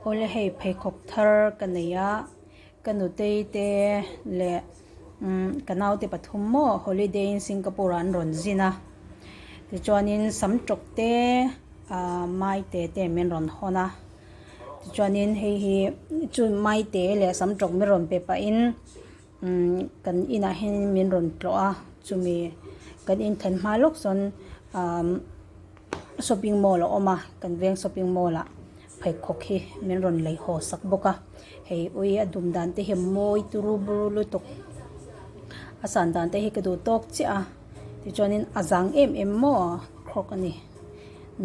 ole hei phei khok thar kanaya kanutei te le kanau te pathum mo holiday in Singapore an ron zina ti chuanin samtok te mai te men ron hona ti chuanin hei chu mai te le samtok me ron pe pa in kan ina hen min ron tloa chumi kan in than ma lok son shopping mall oma kan veng shopping mall a phei khok hi min ron lei ho sak boka hei ui adum dan te hem moi turu buru lu tok asan dan te hi kadu tok chi a ti chuanin azang em mo khok ani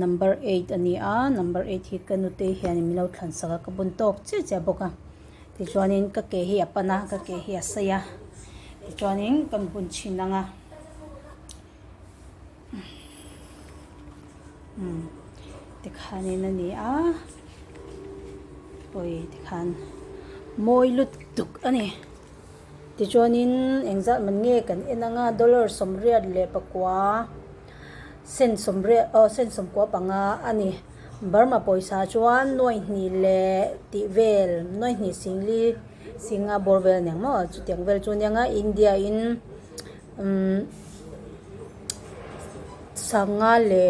number 8 ani a number 8 hi kanu te hian milo thlan saka ka bun tok chi boka ti chuanin ka ke hi apana ka ke hi asaya ti chuanin kan bun chinanga ti khanin ani a oi ti khan moi lut tuk ani ti chuanin engza man nge kan enanga dollar somriat le pakwa sen somkwa panga ani Burma poisa chuan noi ni le ti vel noi ni singli singa borvel nang mo chu tiang vel chu nyanga India in sanga le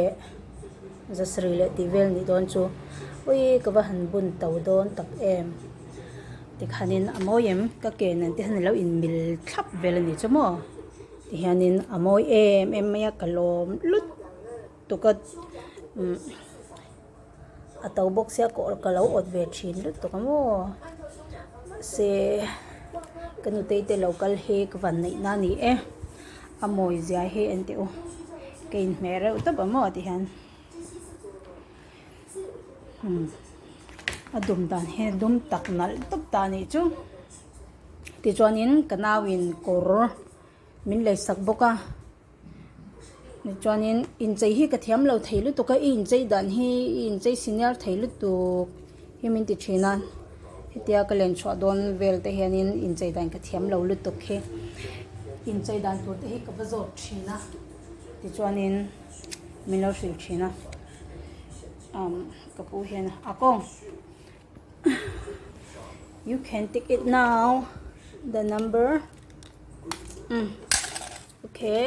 zasri le ti vel ni don chu ui ka ba han bun tau don tak em ti khanin amoyem ka ke nan ti han lo in mil thlap vel ni chamo ti hanin amoy em maya kalom lut tukat atau box ya ko kalau ot ve thin lut to kamo se kanu te local he kwan nei na ni amoy zia he ente o kein mere uta ba mo ti han adum dan he dum taknal top ta ni chu ti chuanin kanawin kor min lei sak boka ni chuanin in chei hi ka thiam lo theilu to ka in chei dan hi in chei senior theilu tu hi min ti thina hitia ka len chwa don vel te hianin in chei dan ka thiam lo lu to khe in chei dan tur te hi ka bazo thina ti chuanin min lo sil thina kapu hian akong you can take it now the number okay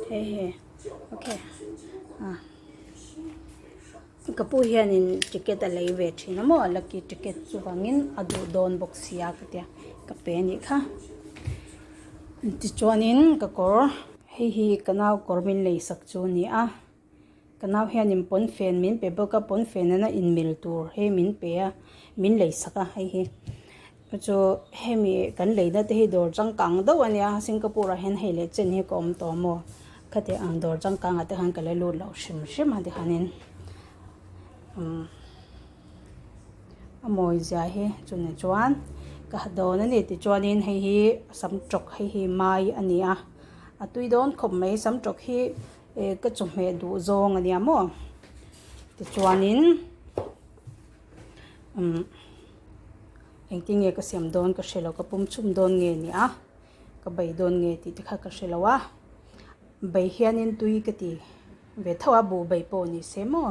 hey okay kapu hian in ticket a lei ve thina mo lucky ticket chu wangin adu don box sia ka tia ka pe ni kha ti chuanin ka kor hi kanau kormin lei sak chu ni a kanau hian in pon fen min pe boka pon fen na in mil tur he min pe a min lei saka hi chu hemi kan leida te hi dor changkang do ania Singapore hen hele chen hi kom to mo khate ang dor changkang ate han kale lu lo shim ha de hanin amoy ja he chune chuan ka don ani ti chuanin hi sam chok hi mai ania atui don khom mai sam chok hi ka chume du zong ania mo ti chuanin engting e ka siam don ka shelo ka pum chum don nge ni a ka bai don nge ti kha ka shelawa bai hianin tui ka ti ve thawa bu bai po ni se mo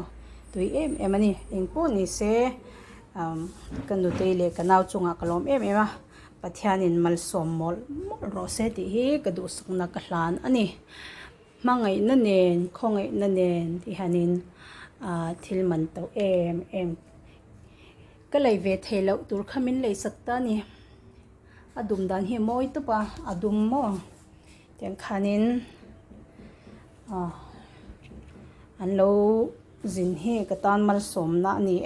tui em ani eng po ni se kanu te le kanau chunga kalom em a pathianin mal som mol ro se ti hi ka du sakna ka hlan ani mangai na nen khongai na nen ti hanin thil man to em ka lei ve thelo tur khamin lei sakta ni adum dan hi moi to pa adum mo ten khanin an lo zin hi katan mal som na ni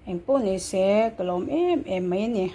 eng po ni se kalom em mai ni